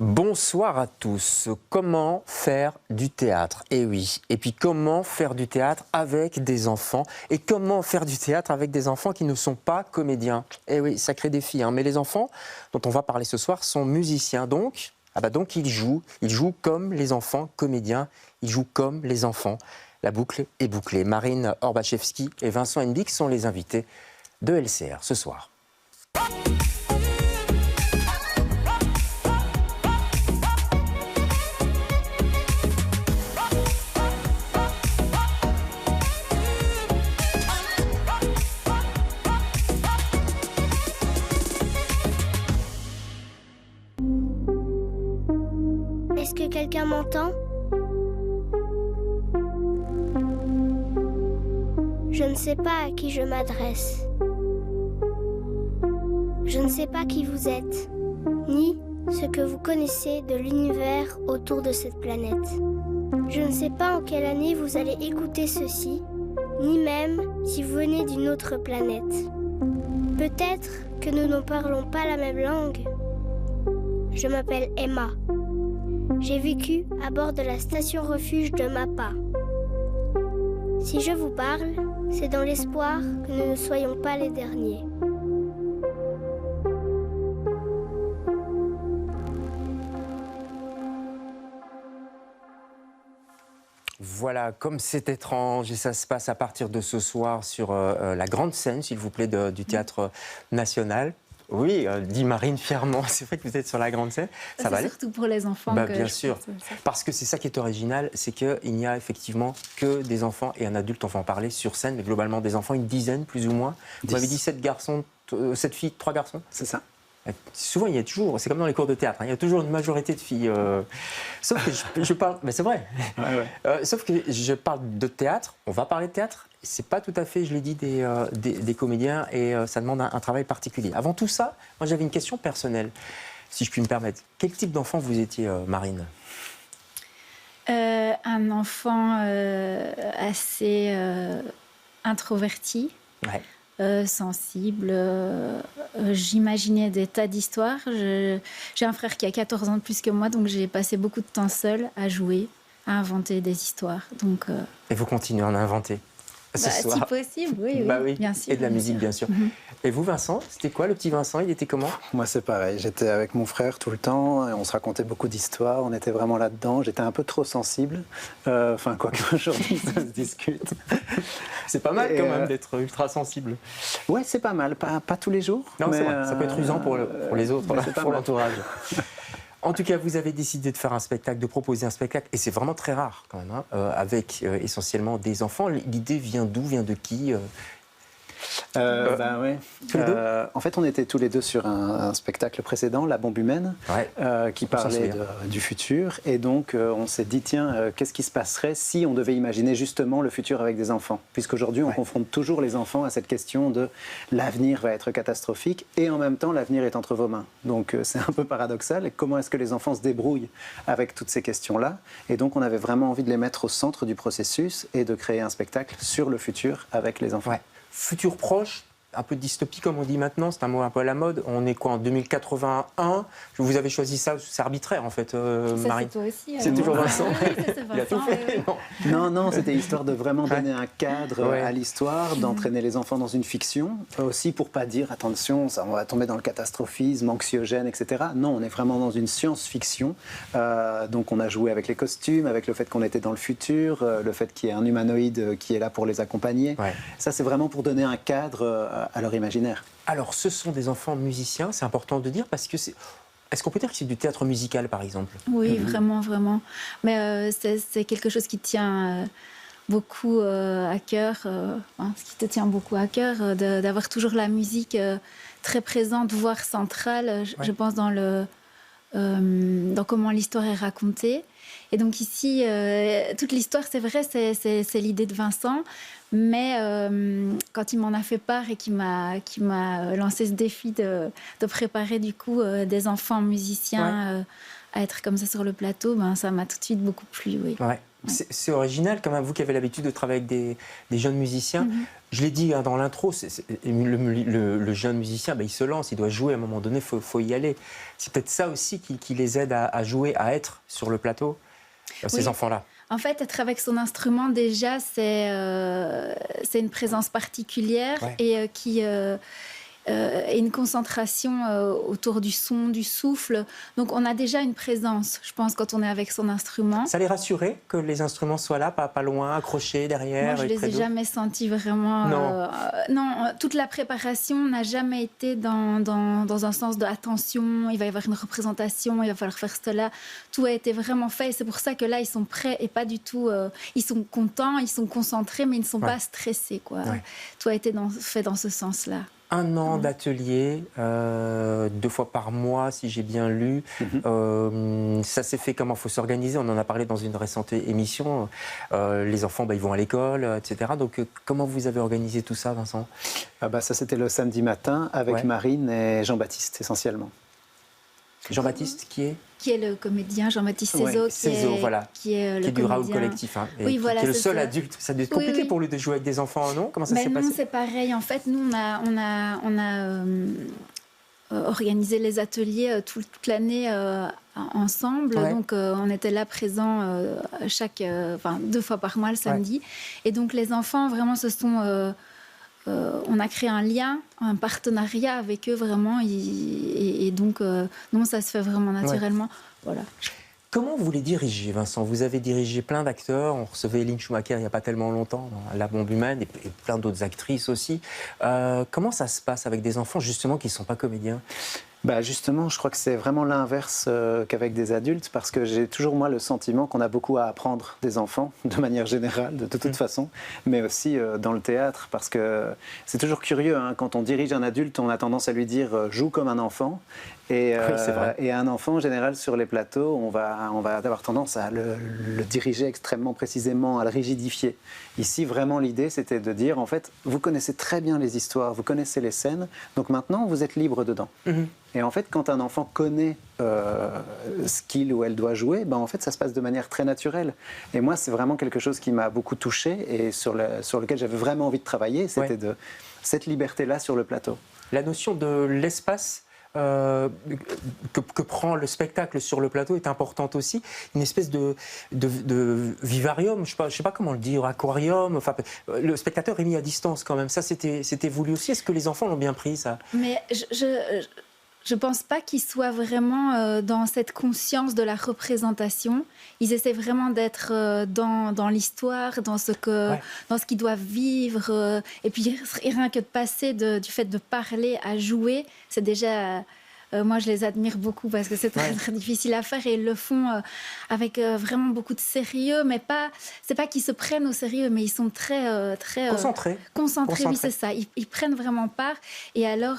Bonsoir à tous. Comment faire du théâtre? Eh oui. Et puis comment faire du théâtre avec des enfants? Et comment faire du théâtre avec des enfants qui ne sont pas comédiens? Eh oui, sacré défi. Mais les enfants dont on va parler ce soir sont musiciens. Donc ils jouent. Ils jouent comme les enfants comédiens. Ils jouent comme les enfants. La boucle est bouclée. Marine Orbachevski et Vincent Henbick sont les invités de LCR ce soir. Est-ce que quelqu'un m'entend? Je ne sais pas à qui je m'adresse. Je ne sais pas qui vous êtes, ni ce que vous connaissez de l'univers autour de cette planète. Je ne sais pas en quelle année vous allez écouter ceci, ni même si vous venez d'une autre planète. Peut-être que nous ne parlons pas la même langue. Je m'appelle Emma. J'ai vécu à bord de la station refuge de Mappa. Si je vous parle, c'est dans l'espoir que nous ne soyons pas les derniers. Voilà, comme c'est étrange, et ça se passe à partir de ce soir sur la grande scène, s'il vous plaît, du Théâtre National. Oui, dit Marine fièrement, c'est vrai que vous êtes sur la grande scène. Ça va aller ? Surtout pour les enfants. Bien sûr, parce que c'est ça qui est original, c'est qu'il n'y a effectivement que des enfants et un adulte, on va en parler, sur scène, mais globalement des enfants, une dizaine plus ou moins. 10. Vous m'avez dit 7 filles, 3 garçons ? C'est ça. Souvent, il y a toujours, c'est comme dans les cours de théâtre, il y a toujours une majorité de filles. Sauf que je parle, mais c'est vrai. Ouais. Sauf que je parle de théâtre, on va parler de théâtre, c'est pas tout à fait, je l'ai dit, des comédiens et ça demande un travail particulier. Avant tout ça, moi j'avais une question personnelle, si je puis me permettre. Quel type d'enfant vous étiez, Marine ? Un enfant assez introverti. Ouais. Sensible. J'imaginais des tas d'histoires. J'ai un frère qui a 14 ans de plus que moi, donc j'ai passé beaucoup de temps seule à jouer, à inventer des histoires. Donc, Et vous continuez à en inventer ce soir. Si possible, oui, oui, bien sûr. Et de la musique, bien sûr. Et vous, Vincent, c'était quoi le petit Vincent? Il était comment? Moi, c'est pareil. J'étais avec mon frère tout le temps. Et on se racontait beaucoup d'histoires. On était vraiment là-dedans. J'étais un peu trop sensible. Enfin, quoi qu'aujourd'hui, ça se discute. C'est pas mal quand même d'être ultra sensible. Ouais, c'est pas mal. Pas tous les jours. Non, mais c'est vrai. Ça peut être usant pour les autres, pour l'entourage. En tout cas, vous avez décidé de faire un spectacle, de proposer un spectacle, et c'est vraiment très rare quand même, avec essentiellement des enfants. L'idée vient d'où, vient de qui? Ouais. En fait, on était tous les deux sur un spectacle précédent, La Bombe Humaine, qui parlait du futur. Et donc, on s'est dit, tiens, qu'est-ce qui se passerait si on devait imaginer justement le futur avec des enfants? Puisqu'aujourd'hui, on confronte toujours les enfants à cette question de l'avenir va être catastrophique et en même temps, l'avenir est entre vos mains. Donc, c'est un peu paradoxal. Et comment est-ce que les enfants se débrouillent avec toutes ces questions-là? Et donc, on avait vraiment envie de les mettre au centre du processus et de créer un spectacle sur le futur avec les enfants. Ouais. Futur proche, un peu de dystopie comme on dit maintenant, c'est un mot un peu à la mode. On est quoi, en 2081? Vous avez choisi ça, c'est arbitraire en fait, Marine. C'est toi aussi. C'est toujours Vincent. Il a tout fait. Non, c'était histoire de vraiment donner un cadre à l'histoire, d'entraîner les enfants dans une fiction, aussi pour pas dire attention, ça, on va tomber dans le catastrophisme, anxiogène, etc. Non, on est vraiment dans une science-fiction. Donc on a joué avec les costumes, avec le fait qu'on était dans le futur, le fait qu'il y ait un humanoïde qui est là pour les accompagner. Ouais. Ça, c'est vraiment pour donner un cadre à leur imaginaire. Alors, ce sont des enfants musiciens, c'est important de dire, parce que c'est... Est-ce qu'on peut dire que c'est du théâtre musical, par exemple? Oui, vraiment, vraiment. Mais c'est quelque chose qui tient beaucoup à cœur, ce qui te tient beaucoup à cœur, d'avoir toujours la musique très présente, voire centrale, je pense, dans comment l'histoire est racontée. Et donc ici, toute l'histoire, c'est vrai, c'est l'idée de Vincent. Mais quand il m'en a fait part et qu'il m'a lancé ce défi de préparer du coup des enfants musiciens à être comme ça sur le plateau, ça m'a tout de suite beaucoup plu. Oui. Ouais. C'est original quand même, vous qui avez l'habitude de travailler avec des jeunes musiciens. Je l'ai dit dans l'intro, le jeune musicien, il se lance, il doit jouer à un moment donné, il faut y aller. C'est peut-être ça aussi qui les aide à jouer, à être sur le plateau, ces enfants-là. En fait, être avec son instrument, déjà, c'est une présence particulière et qui et une concentration autour du son, du souffle. Donc, on a déjà une présence, je pense, quand on est avec son instrument. Ça les rassurait que les instruments soient là, pas loin, accrochés derrière? Moi, je les ai jamais sentis vraiment... Non, toute la préparation n'a jamais été dans un sens de attention, il va y avoir une représentation, il va falloir faire cela. Tout a été vraiment fait et c'est pour ça que là, ils sont prêts et pas du tout... ils sont contents, ils sont concentrés, mais ils ne sont pas stressés, quoi. Tout a été fait dans ce sens-là. 1 an d'atelier, 2 fois par mois, si j'ai bien lu. Ça s'est fait comment? Il faut s'organiser. On en a parlé dans une récente émission. Les enfants, ils vont à l'école, etc. Donc, comment vous avez organisé tout ça, Vincent? Ça, c'était le samedi matin avec Marine et Jean-Baptiste, essentiellement. Jean-Baptiste, qui est le comédien, Jean-Baptiste Cézot, qui est le du Raoul comédien. Collectif, qui est le seul adulte. Ça doit être compliqué pour lui de jouer avec des enfants, non? Comment ça s'est passé? Non, c'est pareil. En fait, nous, on a organisé les ateliers toute l'année ensemble. Donc, on était là présents 2 fois par mois le samedi. Et donc, les enfants, vraiment, se sont... on a créé un lien, un partenariat avec eux vraiment et donc non, ça se fait vraiment naturellement. Voilà. Comment vous les dirigez, Vincent? Vous avez dirigé plein d'acteurs, on recevait Eline Schumacher il n'y a pas tellement longtemps, dans La Bombe Humaine, et plein d'autres actrices aussi. Comment ça se passe avec des enfants justement qui ne sont pas comédiens? Justement, je crois que c'est vraiment l'inverse qu'avec des adultes, parce que j'ai toujours, moi, le sentiment qu'on a beaucoup à apprendre des enfants, de manière générale, de toute façon, mais aussi dans le théâtre, parce que c'est toujours curieux, quand on dirige un adulte, on a tendance à lui dire « joue comme un enfant ». Et un enfant, en général, sur les plateaux, on va avoir tendance à le diriger extrêmement précisément, à le rigidifier. Ici, vraiment, l'idée, c'était de dire, en fait, vous connaissez très bien les histoires, vous connaissez les scènes, donc maintenant, vous êtes libre dedans. Et en fait, quand un enfant connaît ce qu'il ou elle doit jouer, en fait, ça se passe de manière très naturelle. Et moi, c'est vraiment quelque chose qui m'a beaucoup touché et sur lequel j'avais vraiment envie de travailler, c'était de cette liberté-là sur le plateau. La notion de l'espace que prend le spectacle sur le plateau est importante aussi. Une espèce de vivarium, je sais pas comment le dire, aquarium. Enfin, le spectateur est mis à distance quand même. Ça, c'était voulu aussi. Est-ce que les enfants l'ont bien pris, ça? Mais je pense pas qu'ils soient vraiment dans cette conscience de la représentation. Ils essaient vraiment d'être dans l'histoire, dans ce qu'ils doivent vivre. Et puis rien que de passer du fait de parler à jouer, c'est déjà... moi, je les admire beaucoup parce que c'est très, très difficile à faire et ils le font avec vraiment beaucoup de sérieux, mais c'est pas qu'ils se prennent au sérieux, mais ils sont très concentrés. Oui, c'est ça. Ils prennent vraiment part. Et alors,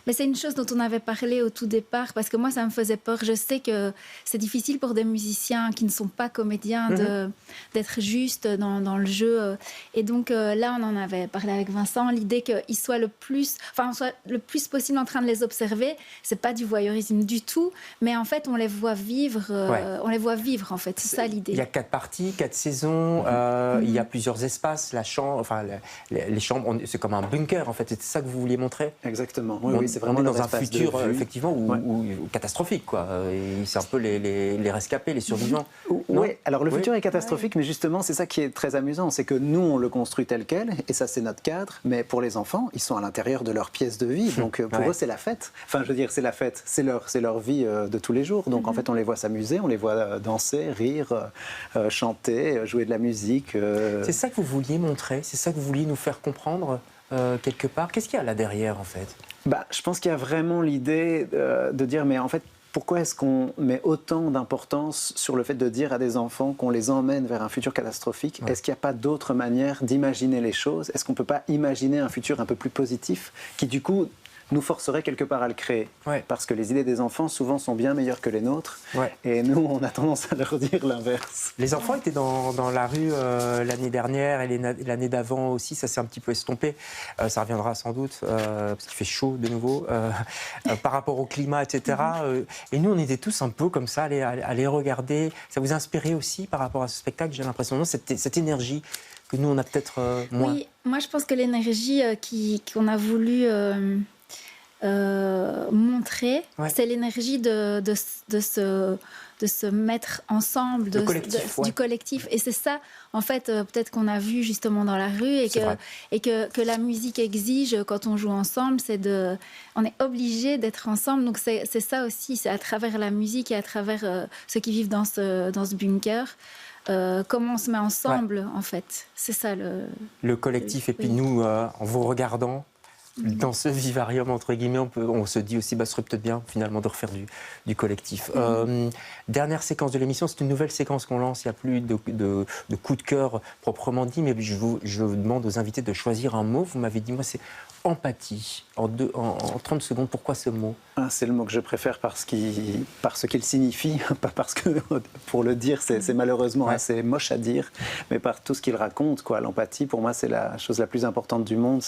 mais c'est une chose dont on avait parlé au tout départ parce que moi, ça me faisait peur. Je sais que c'est difficile pour des musiciens qui ne sont pas comédiens d'être juste dans le jeu. Et donc là, on en avait parlé avec Vincent, l'idée qu'ils soient on soit le plus possible en train de les observer. C'est pas du voyeurisme du tout, mais en fait, on les voit vivre. On les voit vivre, en fait. C'est ça l'idée. Il y a 4 parties, 4 saisons. Il y a plusieurs espaces. La chambre, les chambres, c'est comme un bunker, en fait. C'est ça que vous vouliez montrer? Exactement. Oui, c'est vraiment dans un futur, effectivement, catastrophique, quoi. Et c'est un peu les rescapés, les survivants. Oui. Alors le futur est catastrophique, mais justement, c'est ça qui est très amusant, c'est que nous, on le construit tel quel, et ça, c'est notre cadre. Mais pour les enfants, ils sont à l'intérieur de leur pièce de vie, donc pour eux, c'est la fête. Enfin, je veux dire, c'est la fête, c'est leur vie de tous les jours. Donc en fait, on les voit s'amuser, on les voit danser, rire, chanter, jouer de la musique. C'est ça que vous vouliez montrer? C'est ça que vous vouliez nous faire comprendre quelque part? Qu'est-ce qu'il y a là derrière, en fait? Je pense qu'il y a vraiment l'idée de dire, mais en fait, pourquoi est-ce qu'on met autant d'importance sur le fait de dire à des enfants qu'on les emmène vers un futur catastrophique? Est-ce qu'il n'y a pas d'autre manière d'imaginer les choses? Est-ce qu'on ne peut pas imaginer un futur un peu plus positif qui, du coup, nous forcerait quelque part à le créer. Parce que les idées des enfants, souvent, sont bien meilleures que les nôtres. Et nous, on a tendance à leur dire l'inverse. Les enfants étaient dans la rue l'année dernière et l'année d'avant aussi. Ça s'est un petit peu estompé. Ça reviendra sans doute, parce qu'il fait chaud de nouveau, par rapport au climat, etc. Et nous, on était tous un peu comme ça, à les regarder. Ça vous a inspiré aussi par rapport à ce spectacle, j'ai l'impression, non, cette énergie que nous, on a peut-être moins. Oui, moi, je pense que l'énergie qu'on a voulu montrer, c'est l'énergie de se mettre ensemble, du collectif. Et c'est ça, en fait, peut-être qu'on a vu justement dans la rue et que la musique exige quand on joue ensemble, on est obligé d'être ensemble. Donc c'est ça aussi, c'est à travers la musique et à travers ceux qui vivent dans ce bunker. Comment on se met ensemble, en fait. C'est ça le collectif. Et puis nous, en vous regardant, dans ce vivarium, entre guillemets, on se dit aussi, ce serait peut-être bien, finalement, de refaire du collectif. Dernière séquence de l'émission, c'est une nouvelle séquence qu'on lance. Il n'y a plus de coup de cœur proprement dit, mais je vous demande aux invités de choisir un mot. Vous m'avez dit, moi, c'est empathie. En 30 secondes, pourquoi ce mot ? C'est le mot que je préfère parce qu'il signifie, pas parce que, pour le dire, c'est malheureusement assez moche à dire, mais par tout ce qu'il raconte, quoi. L'empathie, pour moi, c'est la chose la plus importante du monde.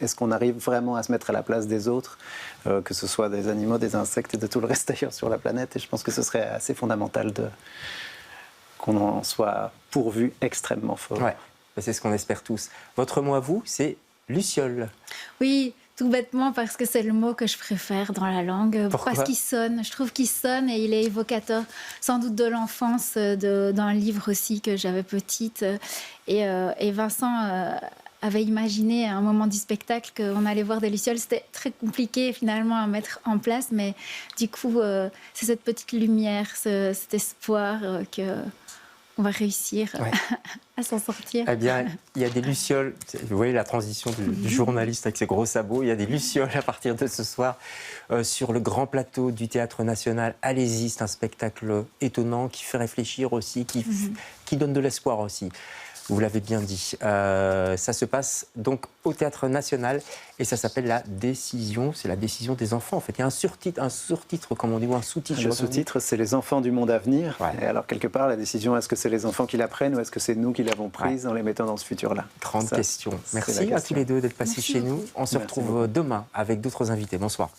Est-ce qu'on arrive vraiment à se mettre à la place des autres, que ce soit des animaux, des insectes et de tout le reste d'ailleurs sur la planète. Et je pense que ce serait assez fondamental qu'on en soit pourvu extrêmement fort. C'est ce qu'on espère tous. Votre mot à vous, c'est luciole. Oui, tout bêtement parce que c'est le mot que je préfère dans la langue. Pourquoi ? Parce qu'il sonne. Je trouve qu'il sonne et il est évocateur sans doute de l'enfance, d'un livre aussi que j'avais petite. Et Vincent avait imaginé à un moment du spectacle qu'on allait voir des lucioles. C'était très compliqué finalement à mettre en place, mais du coup, c'est cette petite lumière, cet espoir qu'on va réussir à s'en sortir. Eh bien, il y a des lucioles. Vous voyez la transition du journaliste avec ses gros sabots. Il y a des lucioles à partir de ce soir sur le grand plateau du Théâtre National. Allez-y, c'est un spectacle étonnant qui fait réfléchir aussi, qui donne de l'espoir aussi. Vous l'avez bien dit. Ça se passe donc au Théâtre National et ça s'appelle La Décision. C'est la décision des enfants, en fait. Il y a un surtitre, comme on dit, ou un sous-titre. Le sous-titre, c'est les enfants du monde à venir. Et alors, quelque part, la décision, est-ce que c'est les enfants qui la prennent ou est-ce que c'est nous qui l'avons prise en les mettant dans ce futur-là ? Grande question. Merci à tous les deux d'être passés chez nous. On se retrouve demain avec d'autres invités. Bonsoir.